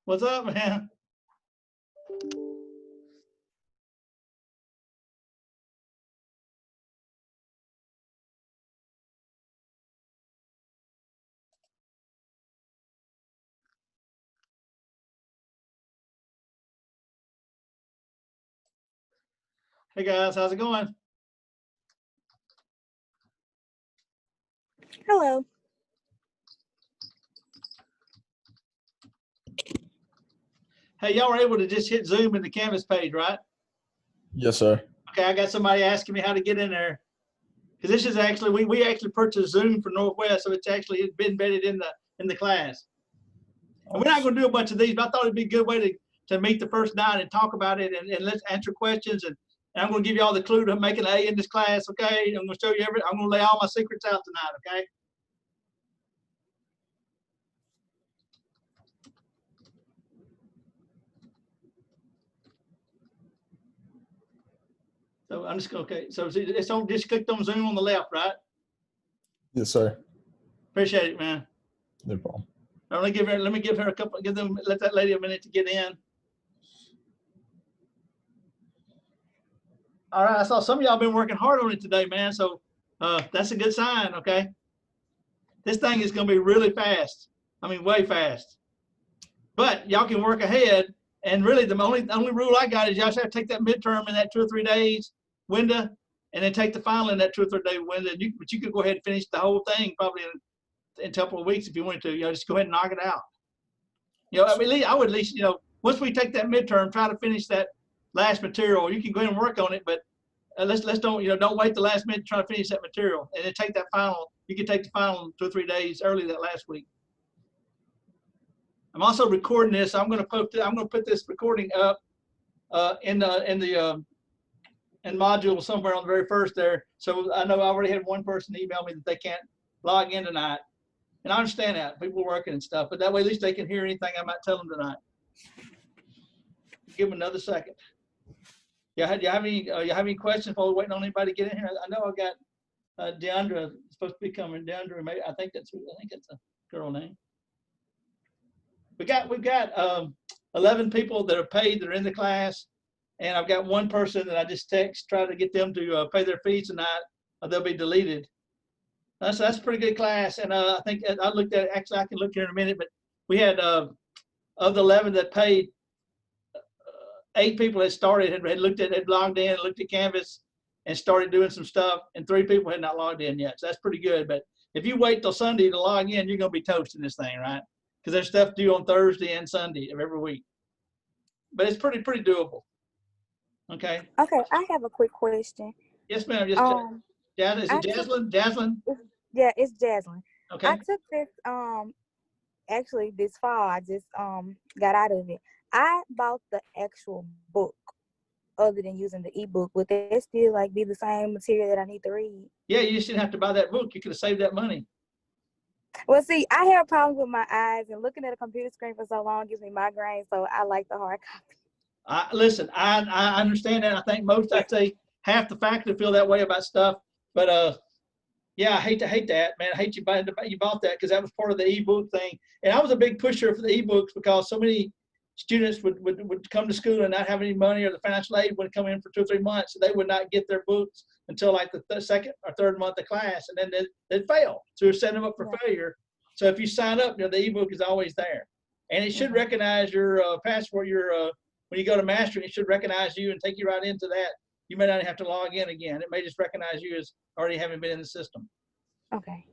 What's up, man? Hey guys, how's it going? Hello. Hey, y'all were able to just hit Zoom in the Canvas page, right? Yes, sir. Okay, I got somebody asking me how to get in there. Because this is actually, we actually purchased Zoom for Northwest, so it's actually been embedded in the class. And we're not going to do a bunch of these, but I thought it'd be a good way to meet the first night and talk about it and let's answer questions. And I'm going to give you all the clue to make an A in this class, okay? I'm going to show you I'm going to lay all my secrets out tonight, okay? So I'm just okay. So it's on, just clicked on Zoom on the left, right? Yes, sir. Appreciate it, man. No problem. Let me give her a couple, let that lady a minute to get in. All right, I saw some of y'all been working hard on it today, man. So that's a good sign, okay? This thing is gonna be really fast. I mean, way fast. But y'all can work ahead. And really the only rule I got is y'all have to take that midterm in that 2 or 3 days window and then take the final in that 2 or 3 day window. But you could go ahead and finish the whole thing probably in a couple of weeks if you wanted to, just go ahead and knock it out. I mean, I would at least, once we take that midterm, try to finish that last material. You can go ahead and work on it, but let's don't wait the last minute to try to finish that material and then take that final. You can take the final 2 or 3 days early that last week. I'm also recording this. I'm going to put this recording up in module somewhere on the very first there. So I know I already had one person email me that they can't log in tonight. And I understand that people are working and stuff, but that way at least they can hear anything I might tell them tonight. Give them another second. Yeah, you have any questions while we're waiting on anybody to get in here? I know I got Deandra supposed to be coming. Deandra, maybe I think that's a girl name. We've got 11 people that are paid that are in the class, and I've got one person that I just try to get them to pay their fees tonight, or they'll be deleted. That's a pretty good class, and I think I looked at it. Actually, I can look here in a minute, but we had of the 11 that paid, 8 people had started, had logged in, looked at Canvas, and started doing some stuff, and 3 people had not logged in yet. So that's pretty good. But if you wait till Sunday to log in, you're gonna be toasting this thing, right? Because there's stuff due on Thursday and Sunday of every week. But it's pretty doable. Okay. Okay, I have a quick question. Yes, ma'am. Is it Jaslyn? Jaslyn? Yeah, it's Jaslyn. Okay. I took this actually this fall. I just got out of it. I bought the actual book other than using the ebook. Would that still be the same material that I need to read? Yeah, you just didn't have to buy that book. You could have saved that money. Well, see, I have problems with my eyes, and looking at a computer screen for so long gives me migraine, so I like the hard copy. Listen, I understand that. I think I'd say half the faculty feel that way about stuff. But yeah, I hate that, man. I hate you bought that because that was part of the ebook thing. And I was a big pusher for the ebooks because so many students would come to school and not have any money, or the financial aid would come in for 2 or 3 months, so they would not get their books until like the second or third month of class, and then they'd fail. So we're setting them up for failure. So if you sign up, the ebook is always there, and it should recognize your passport. When you go to mastering, it should recognize you and take you right into that. You may not have to log in again. It may just recognize you as already having been in the system. Okay.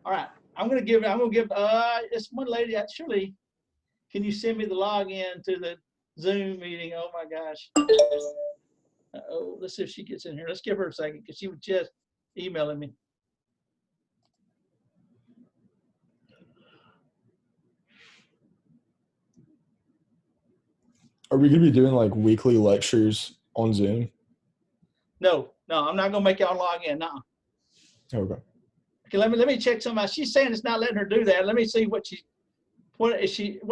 All right. I'm gonna give this one lady actually. Can you send me the login to the Zoom meeting? Oh my gosh. Oh, let's see if she gets in here. Let's give her a second because she was just emailing me. Are we going to be doing weekly lectures on Zoom? No, I'm not gonna make y'all log in. No. Okay. Okay, let me check something. She's saying it's not letting her do that. Let me see what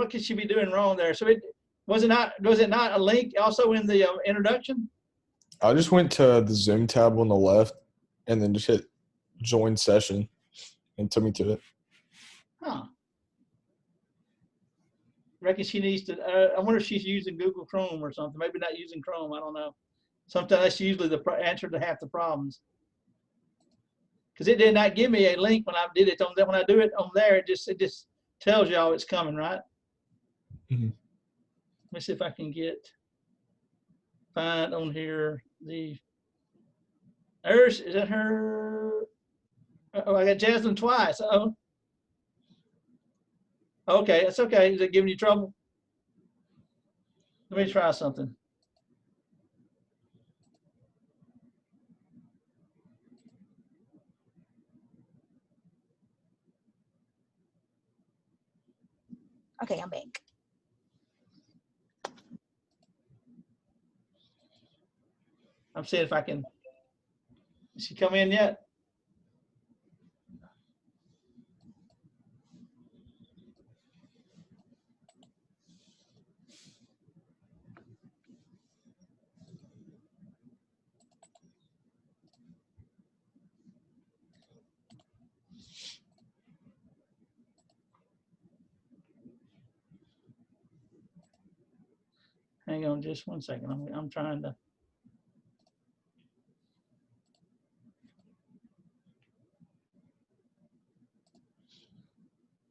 could she be doing wrong there? So was it not a link also in the introduction? I just went to the Zoom tab on the left and then just hit join session and took me to it. Huh. reckon she needs to, I wonder if she's using Google Chrome or something. Maybe not using Chrome. I don't know. Sometimes that's usually the answer to half the problems. Because it did not give me a link when I did it on that. When I do it on there, it just tells y'all it's coming, right? Mhm. Let me see if I can find on here is that her? Oh, I got Jasmine twice. Oh, okay, that's okay. Is it giving you trouble? Let me try something. Okay, I'm back. I'm seeing if I can. Is she come in yet? Hang on just one second. I'm trying to.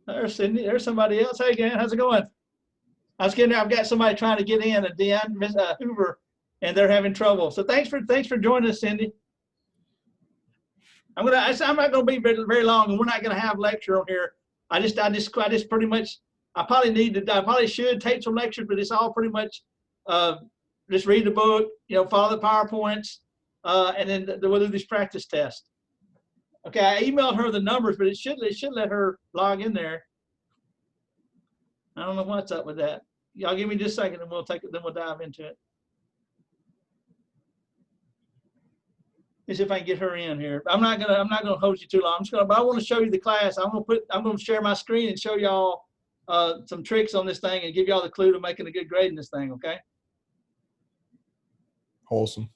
There's Cindy. There's somebody else. Hey, again, how's it going? I was getting. I've got somebody trying to get in, Miss Hoover, and they're having trouble. So thanks for joining us, Cindy. I'm not gonna be very long, and we're not gonna have lecture on here. I just pretty much. I probably should take some lectures, but it's all pretty much just read the book, follow the PowerPoints, and then we'll do these practice tests. Okay, I emailed her the numbers, but it should let her log in there. I don't know what's up with that. Y'all give me just a second, and we'll take it. Then we'll dive into it. Let's see if I can get her in here. I'm not gonna hold you too long. But I want to show you the class. I'm gonna share my screen and show y'all some tricks on this thing and give y'all the clue to making a good grade in this thing. Okay. Awesome.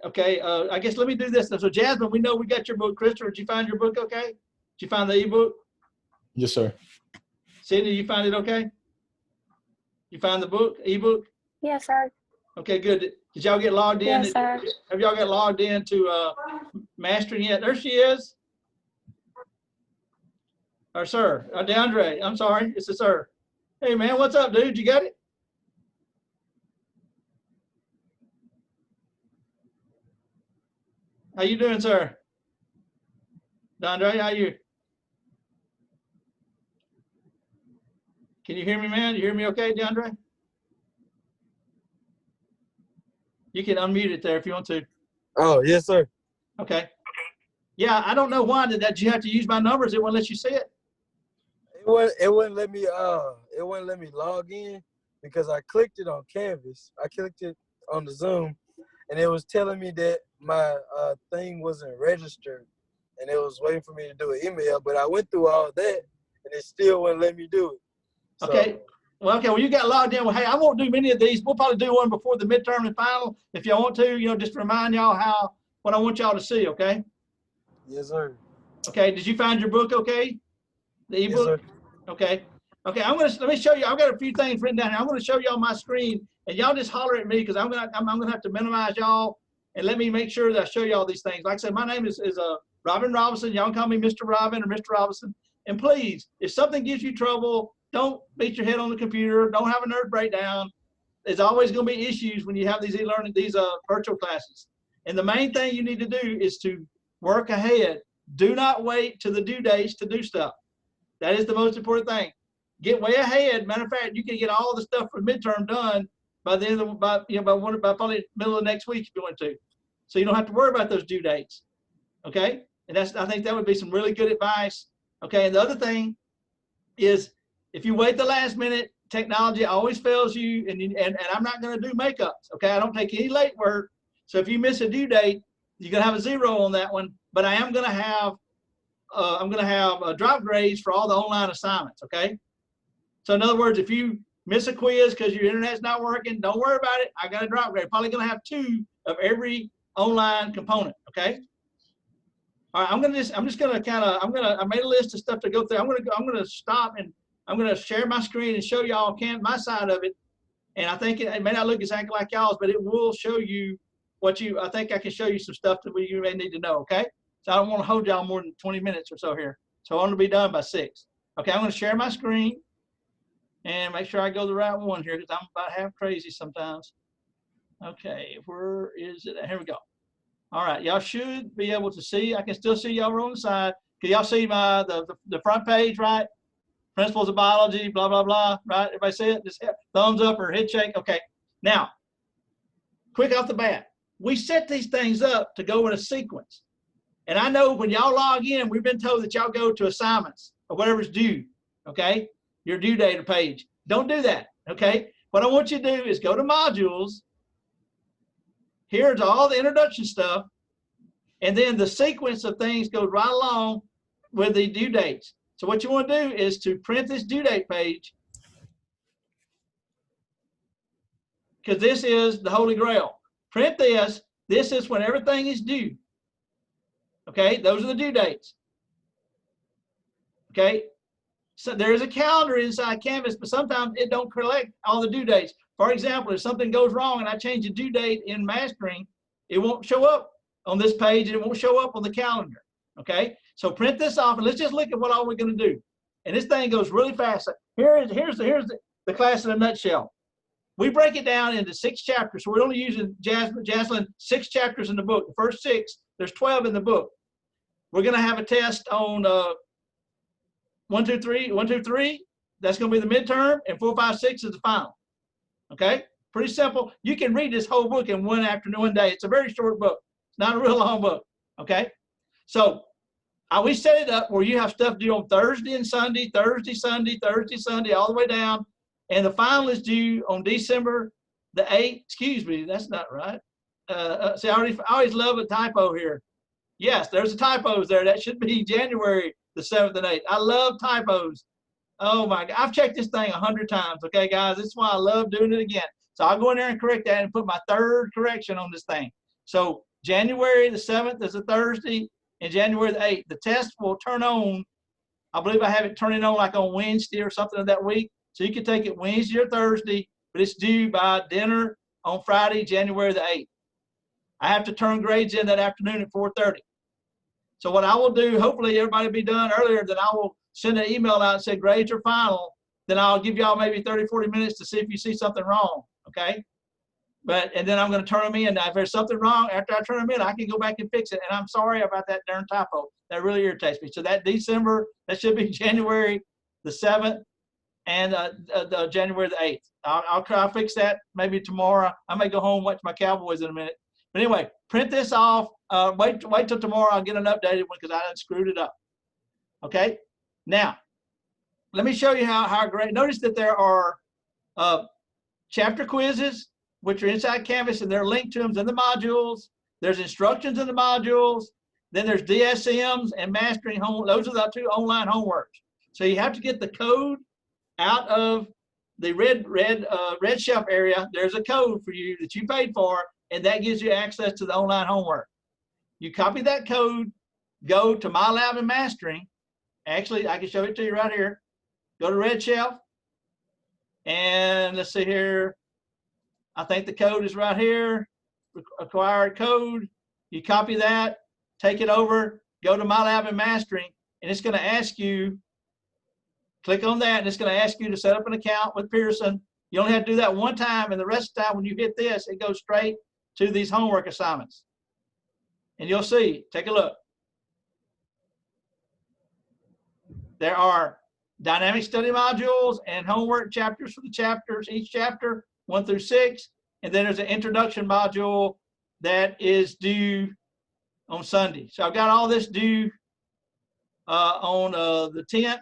Okay. I guess let me do this. So Jasmine, we know we got your book. Christopher, did you find your book? Okay. Did you find the ebook? Yes, sir. Sydney, you find it okay? You find the book, ebook? Yes, sir. Okay, good. Did y'all get logged in? Yes, sir. Have y'all got logged in to Mastering yet? There she is. Or sir, DeAndre. I'm sorry, it's a sir. Hey man, what's up, dude? You got it? How you doing, sir? DeAndre, how you? Can you hear me, man? You hear me okay, DeAndre? You can unmute it there if you want to. Oh, yes, sir. Okay. Yeah, I don't know why that you have to use my numbers. It won't let you see it. It wouldn't let me log in because I clicked it on Canvas. I clicked it on the Zoom, and it was telling me that my thing wasn't registered, and it was waiting for me to do an email. But I went through all that, and it still wouldn't let me do it. So, okay. Well, you got logged in. Well, hey, I won't do many of these. We'll probably do one before the midterm and final if y'all want to. Just remind y'all what I want y'all to see. Okay. Yes, sir. Okay. Did you find your book? Okay. The ebook. Yes, sir. Okay. Okay. Let me show you. I've got a few things written down here. I'm going to show y'all my screen, and y'all just holler at me because I'm gonna have to minimize y'all and let me make sure that I show y'all these things. Like I said, my name is Robin Robinson. Y'all can call me Mr. Robin or Mr. Robinson. And please, if something gives you trouble, don't beat your head on the computer. Don't have a nerve breakdown. There's always going to be issues when you have these e-learning, these virtual classes. And the main thing you need to do is to work ahead. Do not wait to the due dates to do stuff. That is the most important thing. Get way ahead. Matter of fact, you can get all the stuff for midterm done by the end of by probably middle of next week if you want to. So you don't have to worry about those due dates. Okay? And I think that would be some really good advice. Okay, and the other thing is if you wait the last minute, technology always fails you, and I'm not going to do makeups. Okay, I don't take any late work. So if you miss a due date, you're going to have a 0 on that one. But I am going to have drop grades for all the online assignments. Okay. So in other words, if you miss a quiz because your internet's not working, don't worry about it. I got a drop grade. Probably going to have 2 of every online component. Okay. All right. I made a list of stuff to go through. I'm going to stop and I'm going to share my screen and show y'all my side of it. And I think it may not look exactly like y'all's, but it will show you I think I can show you some stuff that you may need to know, okay? So I don't want to hold y'all more than 20 minutes or so here. So I want to be done by 6. Okay, I'm going to share my screen and make sure I go the right one here because I'm about half crazy sometimes. Okay, where is it? Here we go. All right, y'all should be able to see. I can still see y'all on the side. Can y'all see the front page, right? Principles of biology, blah, blah, blah, right? Everybody see it? Just thumbs up or head shake. Okay, now, quick off the bat, we set these things up to go in a sequence. And I know when y'all log in, we've been told that y'all go to assignments or whatever's due, okay? Your due date page. Don't do that, okay? What I want you to do is go to modules. Here's all the introduction stuff. And then the sequence of things goes right along with the due dates. So what you want to do is to print this due date page, because this is the Holy Grail. Print this. This is when everything is due. Okay, those are the due dates. Okay, so there is a calendar inside Canvas, but sometimes it don't collect all the due dates. For example, if something goes wrong and I change the due date in mastering, it won't show up on this page and it won't show up on the calendar. Okay, so print this off and let's just look at what all we're going to do. And this thing goes really fast. Here's the class in a nutshell. We break it down into 6 chapters. So we're only using Jaslyn 6 chapters in the book. The first 6, there's 12 in the book. We're going to have a test on 1, 2, 3. That's going to be the midterm, and 4, 5, 6 is the final. Okay, pretty simple. You can read this whole book in one afternoon, one day. It's a very short book. It's not a real long book. Okay, so we set it up where you have stuff due on Thursday and Sunday, Thursday, Sunday, Thursday, Sunday, all the way down. And the final is due on December the 8th. Excuse me, that's not right. See, I always love a typo here. Yes, there's a typos there. That should be January the 7th and 8th. I love typos. Oh my God, I've checked this thing 100 times. Okay, guys, this is why I love doing it again. So I'll go in there and correct that and put my 3rd correction on this thing. So January the 7th is a Thursday and January the 8th. The test will turn on, I believe I have it turning on like on Wednesday or something of that week. So you can take it Wednesday or Thursday, but it's due by dinner on Friday, January the 8th. I have to turn grades in that afternoon at 4:30. So what I will do, hopefully everybody will be done earlier, then I will send an email out and say grades are final. Then I'll give y'all maybe 30, 40 minutes to see if you see something wrong, okay? And then I'm going to turn them in. Now, if there's something wrong, after I turn them in, I can go back and fix it. And I'm sorry about that darn typo. That really irritates me. So that December, that should be January the 7th and January the 8th. I'll fix that maybe tomorrow. I may go home and watch my Cowboys in a minute. But anyway, print this off. Wait till tomorrow. I'll get an updated one because I done screwed it up. Okay. Now, let me show you how great. Notice that there are chapter quizzes, which are inside Canvas, and they're linked to them in the modules. There's instructions in the modules. Then there's DSMs and mastering home. Those are the 2 online homeworks. So you have to get the code out of the red shelf area. There's a code for you that you paid for, and that gives you access to the online homework. You copy that code, go to My Lab and Mastering. Actually, I can show it to you right here. Go to Red Shelf, and let's see here. I think the code is right here. Acquired code. You copy that, take it over, go to My Lab and Mastering, and it's going to ask you. Click on that, and it's going to ask you to set up an account with Pearson. You only have to do that one time, and the rest of the time when you hit this, it goes straight to these homework assignments. And you'll see, take a look. There are dynamic study modules and homework chapters for the chapters, each chapter 1 through 6. And then there's an introduction module that is due on Sunday. So I've got all this due on the 10th.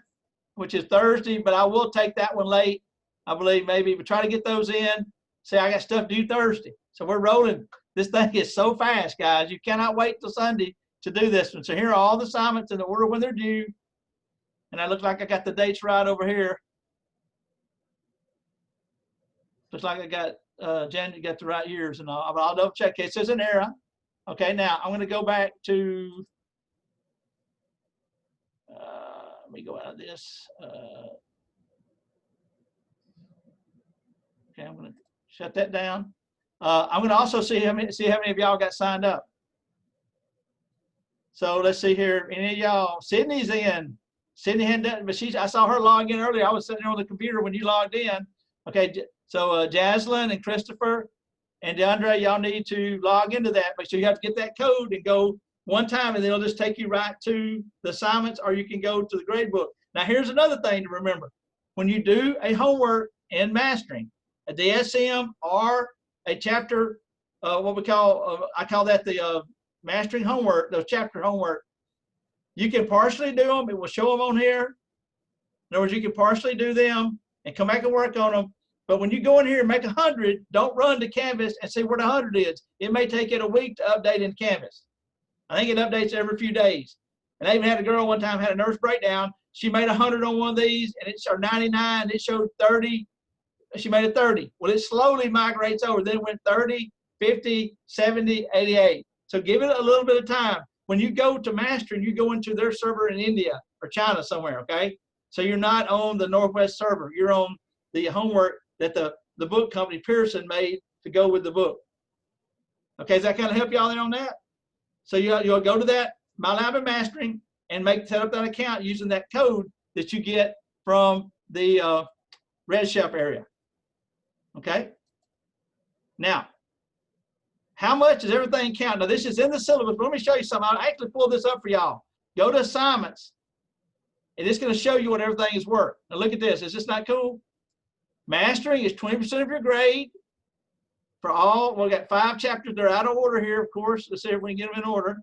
Which is Thursday, but I will take that one late. I believe maybe, but try to get those in. Say I got stuff due Thursday. So we're rolling. This thing is so fast, guys. You cannot wait till Sunday to do this one. So here are all the assignments in the order when they're due. And I look like I got the dates right over here. Looks like I got, Janet got the right years and all, but I'll double check. Okay, it says an error. Okay, now I'm going to go back to, let me go out of this. Okay, I'm gonna shut that down. I'm gonna also see how many of y'all got signed up. So let's see here. Any of y'all? Sydney's in. Sydney had that, but I saw her log in earlier. I was sitting there on the computer when you logged in. Okay, so Jaslyn and Christopher and DeAndre, y'all need to log into that. Make sure you have to get that code and go one time, and then it'll just take you right to the assignments, or you can go to the grade book. Now, here's another thing to remember. When you do a homework in mastering, a DSM or a chapter, what we call, I call that the mastering homework, those chapter homework, you can partially do them. It will show them on here. In other words, you can partially do them and come back and work on them. But when you go in here and make 100, don't run to Canvas and see where the 100 is. It may take it a week to update in Canvas. I think it updates every few days. And I even had a girl one time had a nervous breakdown. She made 100 on one of these, and it showed 99. It showed 30. She made a 30. Well, it slowly migrates over. Then it went 30, 50, 70, 88. So give it a little bit of time. When you go to mastering, you go into their server in India or China somewhere, okay? So you're not on the Northwest server. You're on the homework that the book company Pearson made to go with the book. Okay, does that kind of help y'all there on that? So you'll go to that My Lab of Mastering and set up that account using that code that you get from the Red Shelf area. Okay. Now, how much does everything count? Now, this is in the syllabus, but let me show you something. I'll actually pull this up for y'all. Go to assignments, and it's going to show you what everything is worth. Now, look at this. Is this not cool? Mastering is 20% of your grade for all. We've got 5 chapters. They're out of order here, of course. Let's see if we can get them in order.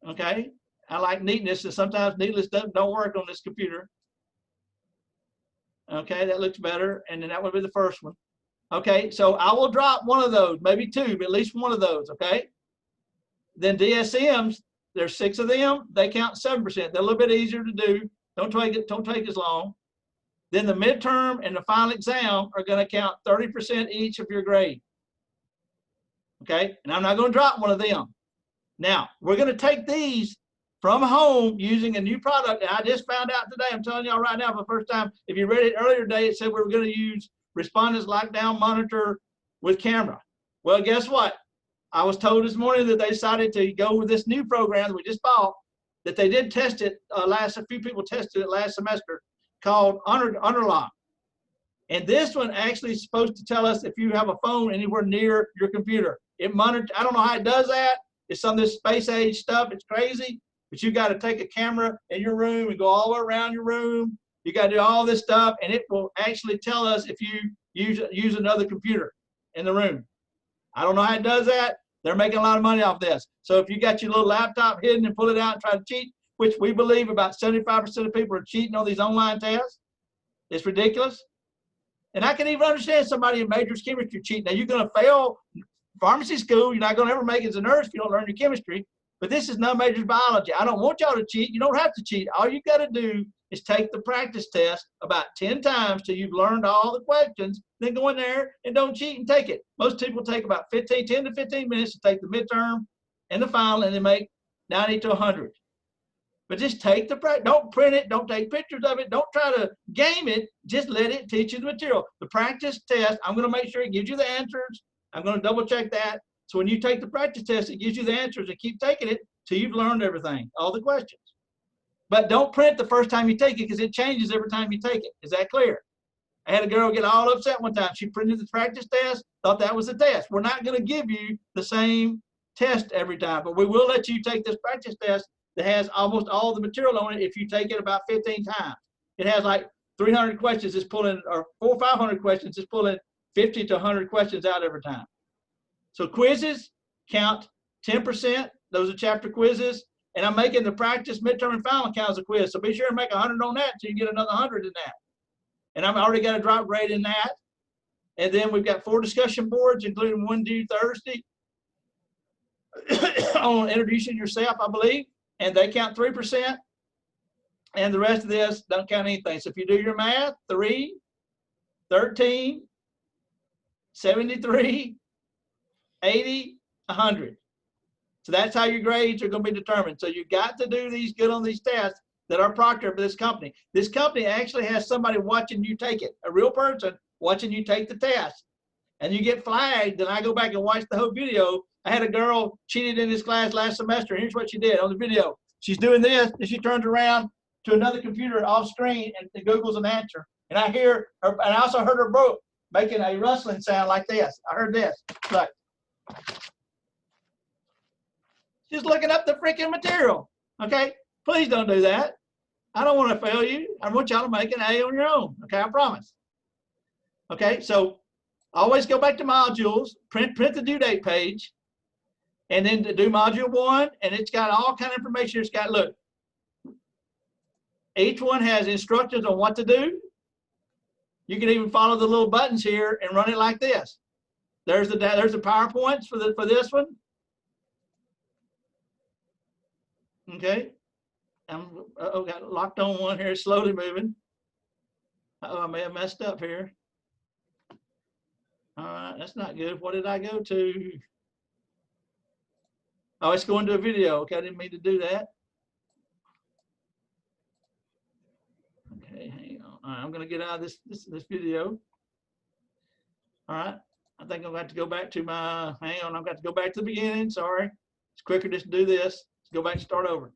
Okay. I like neatness, and sometimes neatness don't work on this computer. Okay, that looks better. And then that would be the first one. Okay, so I will drop one of those, maybe 2, but at least one of those, okay? Then DSMs, there's 6 of them. They count 7%. They're a little bit easier to do. Don't take as long. Then the midterm and the final exam are going to count 30% each of your grade. Okay, and I'm not going to drop one of them. Now, we're going to take these from home using a new product. And I just found out today, I'm telling y'all right now for the first time, if you read it earlier today, it said we were going to use Respondent's Lockdown Monitor with camera. Well, guess what? I was told this morning that they decided to go with this new program that we just bought, that they did test it a few people tested it last semester, called Underlock. And this one actually is supposed to tell us if you have a phone anywhere near your computer. It monitors, I don't know how it does that. It's some of this space age stuff. It's crazy. But you got to take a camera in your room and go all the way around your room. You got to do all this stuff, and it will actually tell us if you use another computer in the room. I don't know how it does that. They're making a lot of money off this. So if you got your little laptop hidden and pull it out and try to cheat, which we believe about 75% of people are cheating on these online tests, it's ridiculous. And I can even understand somebody in majors chemistry cheating. Now, you're going to fail pharmacy school. You're not going to ever make it as a nurse if you don't learn your chemistry. But this is non-majors biology. I don't want y'all to cheat. You don't have to cheat. All you got to do is take the practice test about 10 times till you've learned all the questions. Then go in there and don't cheat and take it. Most people take about 10 to 15 minutes to take the midterm and the final, and they make 90 to 100. But just take the practice. Don't print it. Don't take pictures of it. Don't try to game it. Just let it teach you the material. The practice test, I'm going to make sure it gives you the answers. I'm going to double check that. So when you take the practice test, it gives you the answers, and keep taking it till you've learned everything, all the questions. But don't print the first time you take it, because it changes every time you take it. Is that clear? I had a girl get all upset one time. She printed the practice test, thought that was the test. We're not going to give you the same test every time, but we will let you take this practice test that has almost all the material on it if you take it about 15 times. It has like 300 questions, it's pulling, or 400 or 500 questions, it's pulling 50 to 100 questions out every time. So quizzes count 10%. Those are chapter quizzes. And I'm making the practice, midterm, and final count as a quiz. So be sure to make 100 on that so you get another 100 in that. And I've already got a drop grade in that. And then we've got 4 discussion boards, including one due Thursday on introducing yourself, I believe. And they count 3%. And the rest of this don't count anything. So if you do your math, 3, 13, 73, 80, 100. So that's how your grades are going to be determined. So you got to do these good on these tests that are proctored for this company. This company actually has somebody watching you take it, a real person watching you take the test. and you get flagged, then I go back and watch the whole video. I had a girl cheated in this class last semester. Here's what she did on the video. She's doing this, and she turns around to another computer off screen and Googles an answer. And I hear her, and I also heard her book making a rustling sound like this. I heard this. Like, she's looking up the freaking material. Okay? Please don't do that. I don't want to fail you. I want y'all to make an A on your own. Okay? I promise. Okay? So always go back to modules, print the due date page, and then to do module 1, and it's got all kind of information. It's got, look, each one has instructions on what to do. You can even follow the little buttons here and run it like this. There's the PowerPoints for this one. Okay. Got locked on one here, slowly moving. I may have messed up here. All right, that's not good. What did I go to? Oh, it's going to a video. Okay, I didn't mean to do that. Okay, hang on. All right, I'm going to get out of this video. All right, I think I'm going to have to go back to my, hang on, I've got to go back to the beginning. Sorry. It's quicker just to do this. Let's go back and start over.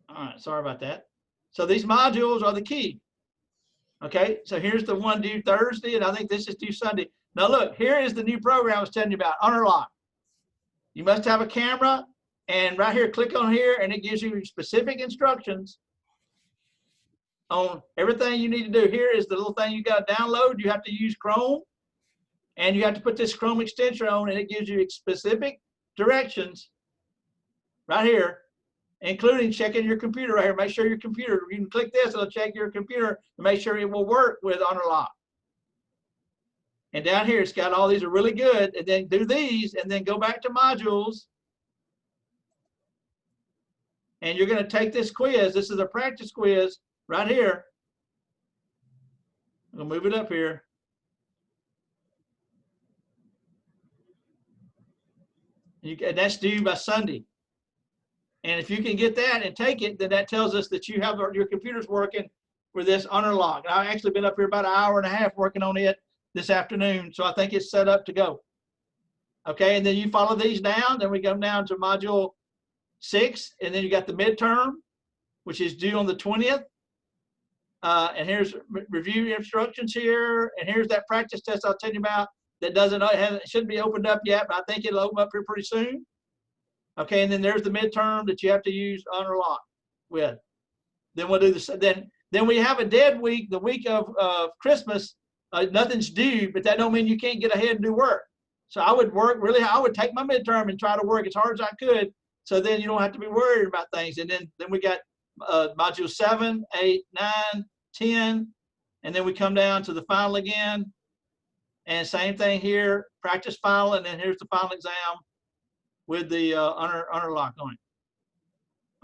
All right, sorry about that. So these modules are the key. Okay, so here's the one due Thursday, and I think this is due Sunday. Now look, here is the new program I was telling you about, Unlock. You must have a camera, and right here, click on here, and it gives you specific instructions on everything you need to do. Here is the little thing you got to download. You have to use Chrome, and you have to put this Chrome extension on, and it gives you specific directions right here, including checking your computer right here. Make sure your computer, you can click this, it'll check your computer to make sure it will work with Unlock. And down here, it's got all these are really good. And then do these, and then go back to modules. And you're going to take this quiz. This is a practice quiz right here. I'm going to move it up here. And that's due by Sunday. And if you can get that and take it, then that tells us that you have your computer's working with this Unlock. I've actually been up here about an hour and a half working on it this afternoon, so I think it's set up to go. Okay, and then you follow these down, then we go down to module 6, and then you got the midterm, which is due on the 20th. And here's review instructions here, and here's that practice test I'll tell you about that it shouldn't be opened up yet, but I think it'll open up here pretty soon. Okay, and then there's the midterm that you have to use Unlock with. Then we'll do this. Then we have a dead week, the week of Christmas. Nothing's due, but that don't mean you can't get ahead and do work. So I would work really. I would take my midterm and try to work as hard as I could. So then you don't have to be worried about things. And then we got module 7, 8, 9, 10, and then we come down to the final again. And same thing here, practice final, and then here's the final exam with the Unlock on it.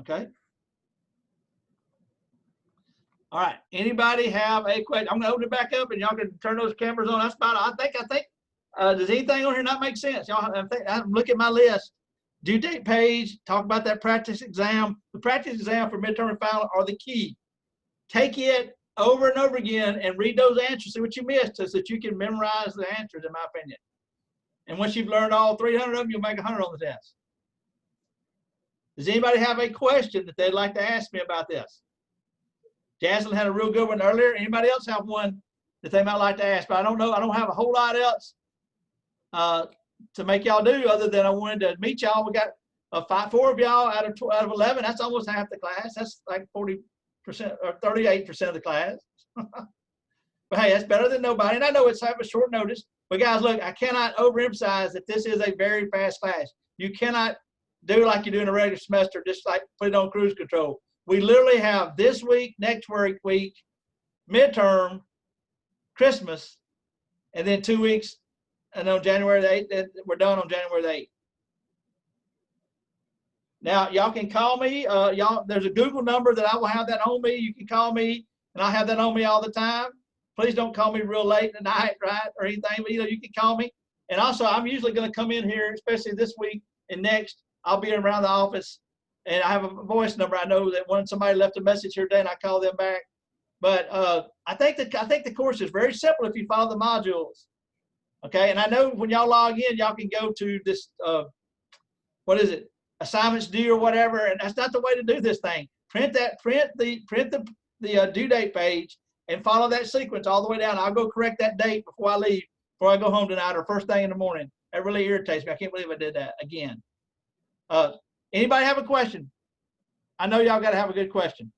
Okay. All right. Anybody have a question? I'm gonna open it back up, and y'all can turn those cameras on. That's about it. I think. Does anything on here not make sense? Y'all, I'm looking at my list. Due date page. Talk about that practice exam. The practice exam for midterm and final are the key. Take it over and over again and read those answers. See what you missed, so that you can memorize the answers. In my opinion. And once you've learned all 300 of them, you'll make 100 on the test. Does anybody have a question that they'd like to ask me about this? Jaslyn had a real good one earlier. Anybody else have one that they might like to ask? But I don't know. I don't have a whole lot else to make y'all do other than I wanted to meet y'all. We got 4 of y'all out of 11. That's almost half the class. That's like 40% or 38% of the class. But hey, that's better than nobody. And I know it's a short notice. But guys, look, I cannot overemphasize that this is a very fast class. You cannot do like you do in a regular semester, just like put it on cruise control. We literally have this week, next week, midterm, Christmas, and then 2 weeks, and on January the 8th, we're done on January the 8th. Now, y'all can call me. There's a Google number that I will have that on me. You can call me, and I have that on me all the time. Please don't call me real late at night, right, or anything, but you can call me. And also, I'm usually going to come in here, especially this week and next. I'll be around the office, and I have a voice number. I know that when somebody left a message here today and I call them back, But I think the course is very simple if you follow the modules. Okay, and I know when y'all log in, y'all can go to this what is it? Assignments due or whatever, and that's not the way to do this thing. Print the due date page and follow that sequence all the way down. I'll go correct that date before I leave, before I go home tonight or first thing in the morning. That really irritates me. I can't believe I did that again. Anybody have a question? I know y'all got to have a good question.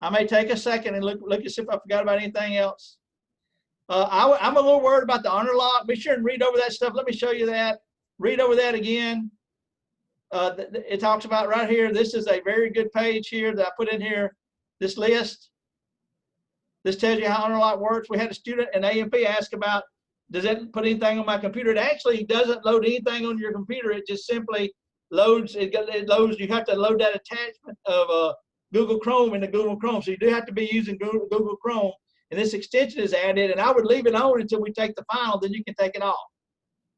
I may take a second and look and see if I forgot about anything else. I'm a little worried about the honor lock. Be sure and read over that stuff. Let me show you that. Read over that again. It talks about right here. This is a very good page here that I put in here. This list. This tells you how honor lock works. We had a student in AMP ask about, does it put anything on my computer? It actually doesn't load anything on your computer. It just simply loads. It loads. You have to load that attachment of Google Chrome into Google Chrome. So you do have to be using Google Chrome. And this extension is added. And I would leave it on until we take the final. Then you can take it off.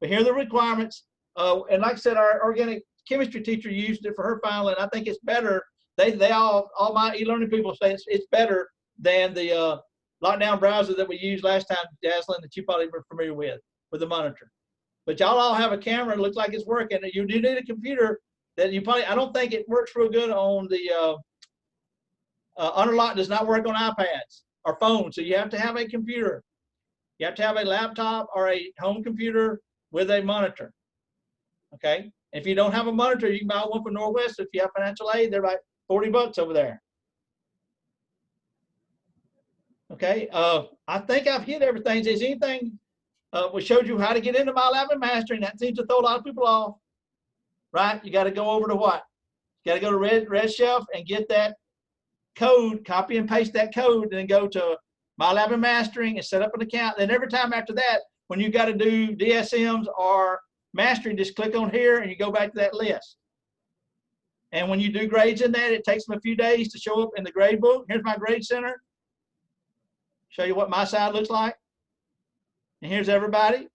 But here are the requirements. And like I said, our organic chemistry teacher used it for her final, and I think it's better. They all my e-learning people say it's better than the lockdown browser that we used last time, Jaslyn, that you probably were familiar with the monitor. But y'all all have a camera. It looks like it's working. You do need a computer that you probably. I don't think it works real good on the honor lock. Does not work on iPads or phones. So you have to have a computer. You have to have a laptop or a home computer with a monitor. Okay. If you don't have a monitor, you can buy one from Northwest. If you have financial aid, they're like $40 over there. Okay, I think I've hit everything. Is there anything, we showed you how to get into MyLab and Mastering. That seems to throw a lot of people off, right? You got to go over to what? You got to go to Red Shelf and get that code, copy and paste that code, and then go to MyLab and Mastering and set up an account. Then every time after that, when you got to do DSMs or Mastering, just click on here and you go back to that list. And when you do grades in that, it takes them a few days to show up in the grade book. Here's my grade center. Show you what my side looks like. And here's everybody.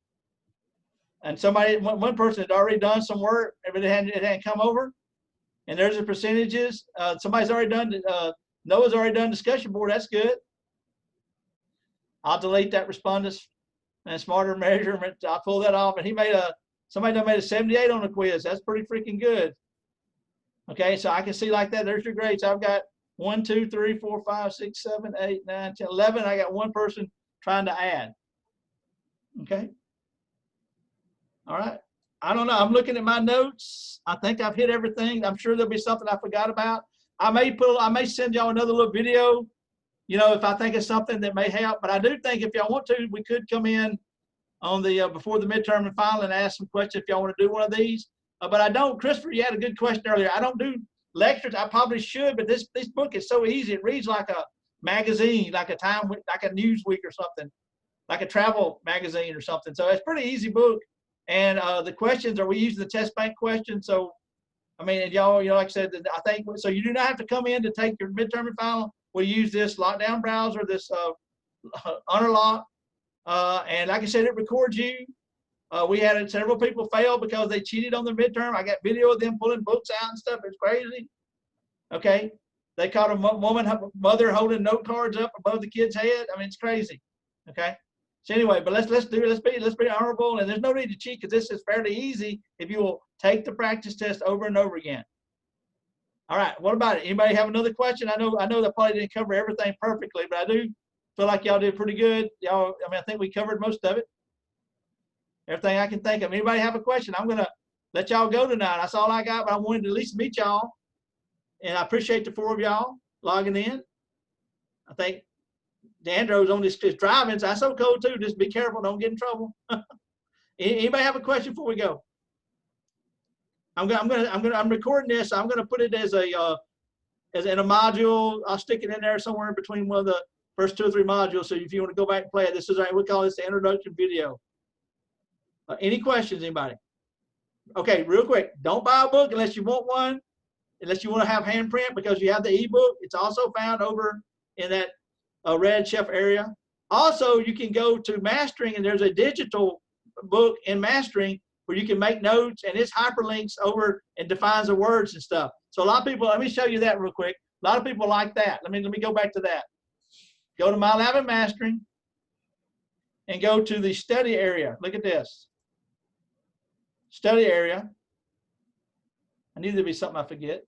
And one person had already done some work, but it hadn't come over. And there's the percentages. Somebody's already done, Noah's already done discussion board. That's good. I'll delete that respondents and smarter measurement. I'll pull that off. And somebody done made a 78 on the quiz. That's pretty freaking good. Okay, so I can see like that. There's your grades. I've got 1, 2, 3, 4, 5, 6, 7, 8, 9, 10, 11. I got one person trying to add. Okay. All right. I don't know. I'm looking at my notes. I think I've hit everything. I'm sure there'll be something I forgot about. I may send y'all another little video, you know, if I think it's something that may help. But I do think if y'all want to, we could come in on the before the midterm and final and ask some questions if y'all want to do one of these. But I don't. Christopher, you had a good question earlier. I don't do lectures. I probably should, but this book is so easy. It reads like a magazine, like a Newsweek or something, like a travel magazine or something. So it's a pretty easy book. And the questions, are we using the test bank questions? So, I mean, y'all, you know, like I said, I think, so you do not have to come in to take your midterm and final. We use this lockdown browser, this honor lock. And like I said, it records you. We had several people fail because they cheated on their midterm. I got video of them pulling books out and stuff. It's crazy. Okay. They caught a mother holding note cards up above the kid's head. I mean, it's crazy. Okay. So anyway, but let's be honorable, and there's no need to cheat because this is fairly easy if you will take the practice test over and over again. All right, what about it? Anybody have another question? I know that probably didn't cover everything perfectly, but I do feel like y'all did pretty good. Y'all, I mean, I think we covered most of it. Everything I can think of. Anybody have a question? I'm gonna let y'all go tonight. That's all I got, but I wanted to at least meet y'all, and I appreciate the 4 of y'all logging in. I think Dandro's on his driving, so that's so cool too. Just be careful, don't get in trouble. Anybody have a question before we go? I'm recording this. I'm gonna put it as in a module. I'll stick it in there somewhere in between one of the first 2 or 3 modules. So if you want to go back and play it, this is we call this the introduction video. Any questions, anybody? Okay, real quick. Don't buy a book unless you want one, unless you want to have handprint because you have the ebook. It's also found over in that Red Shelf area. Also, you can go to Mastering, and there's a digital book in Mastering where you can make notes, and it's hyperlinks over and defines the words and stuff. So a lot of people, let me show you that real quick. A lot of people like that. Let me go back to that. Go to My Lab and Mastering and go to the study area. Look at this. Study area. I knew there'd be something I forget.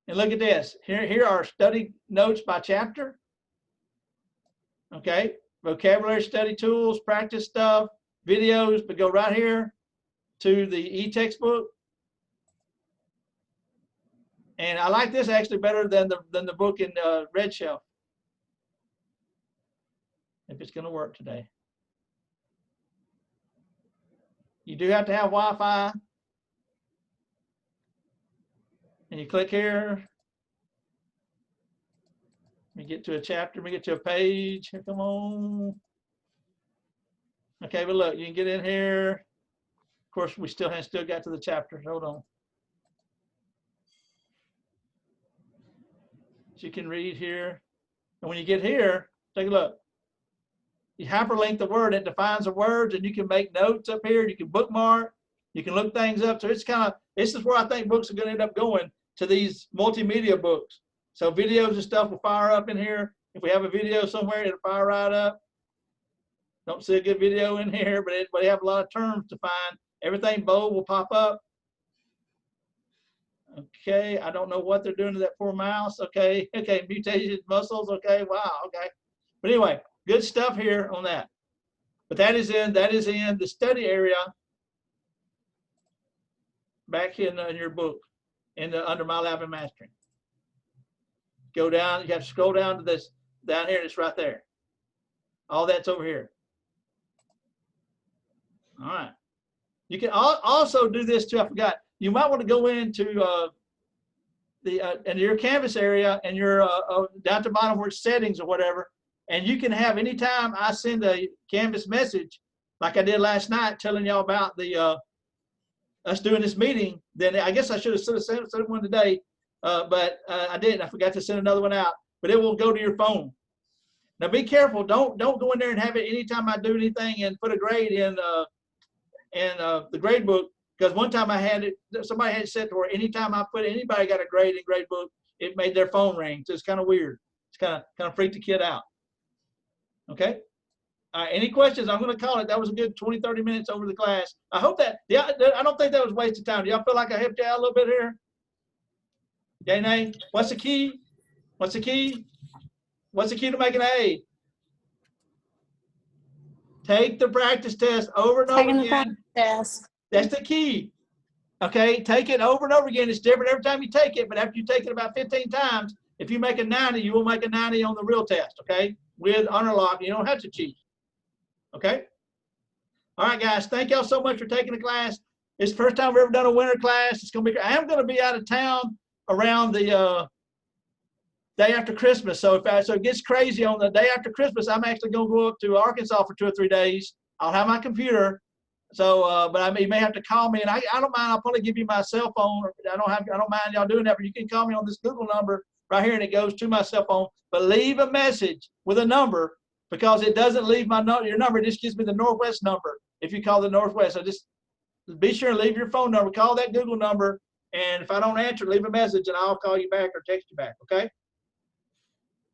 And look at this. Here are study notes by chapter. Okay. Vocabulary study tools, practice stuff, videos, but go right here to the e-textbook. And I like this actually better than the book in Red Shelf. If it's going to work today. You do have to have Wi-Fi. And you click here. Let me get to a chapter. Let me get to a page. Come on. Okay, but look, you can get in here. Of course, we still got to the chapter. Hold on. So you can read here. And when you get here, take a look. You hyperlink the word, it defines the words, and you can make notes up here. You can bookmark. You can look things up. So it's this is where I think books are going to end up going, to these multimedia books. So videos and stuff will fire up in here. If we have a video somewhere, it'll fire right up. Don't see a good video in here, but they have a lot of terms to find. Everything bold will pop up. Okay, I don't know what they're doing to that poor mouse. Okay, mutated muscles. Okay, wow. Okay, but anyway, good stuff here on that. But that is in the study area back in your book, under My Lab and Mastering. Go down. You have to scroll down to this down here, and it's right there. All that's over here. All right. You can also do this too. I forgot. You might want to go into your Canvas area and your down to the bottom where it's settings or whatever, and you can have anytime I send a Canvas message, like I did last night, telling y'all about the us doing this meeting. Then I guess I should have sent one today, but I didn't. I forgot to send another one out. But it will go to your phone. Now be careful. Don't go in there and have it anytime I do anything and put a grade in the grade book. Because one time I had it, somebody had it set to where anytime I put anybody got a grade in grade book, it made their phone ring. So it's kind of weird. It's kind of freaked the kid out. Okay. All right, any questions? I'm going to call it. That was a good 20, 30 minutes over the class. I hope that, yeah, I don't think that was a waste of time. Do y'all feel like I helped you out a little bit here? Yay, nay? What's the key? What's the key? What's the key to making an A? Take the practice test over and over Taking the again. practice. That's the key. Okay, take it over and over again. It's different every time you take it, but after you take it about 15 times, if you make a 90, you will make a 90 on the real test, okay? With honor lock, you don't have to cheat. Okay? All right, guys, thank y'all so much for taking the class. It's the first time we've ever done a winter class. It's gonna be, I am gonna be out of town around the day after Christmas. So so it gets crazy on the day after Christmas, I'm actually gonna go up to Arkansas for 2 or 3 days. I'll have my computer. So, but you may have to call me, and I don't mind. I'll probably give you my cell phone. I don't mind y'all doing that, but you can call me on this Google number right here, and it goes to my cell phone. But leave a message with a number, because it doesn't leave your number. It just gives me the Northwest number. If you call the Northwest, so just be sure and leave your phone number. Call that Google number, and if I don't answer, leave a message, and I'll call you back or text you back. Okay?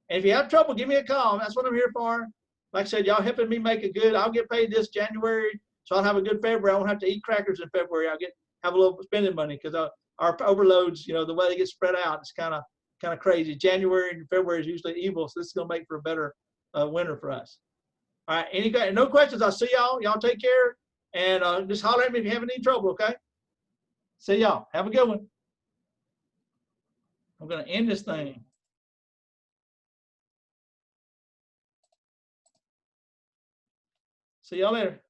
And if you have trouble, give me a call. That's what I'm here for. Like I said, y'all helping me make a good. I'll get paid this January. So I'll have a good February. I won't have to eat crackers in February. I'll have a little spending money, because our overloads, the way they get spread out, it's kind of crazy. January and February is usually evil, so this is gonna make for a better winter for us. All right, no questions? I'll see y'all. Y'all take care, and just holler at me if you have any trouble. Okay. See y'all. Have a good one. I'm gonna end this thing. See y'all later.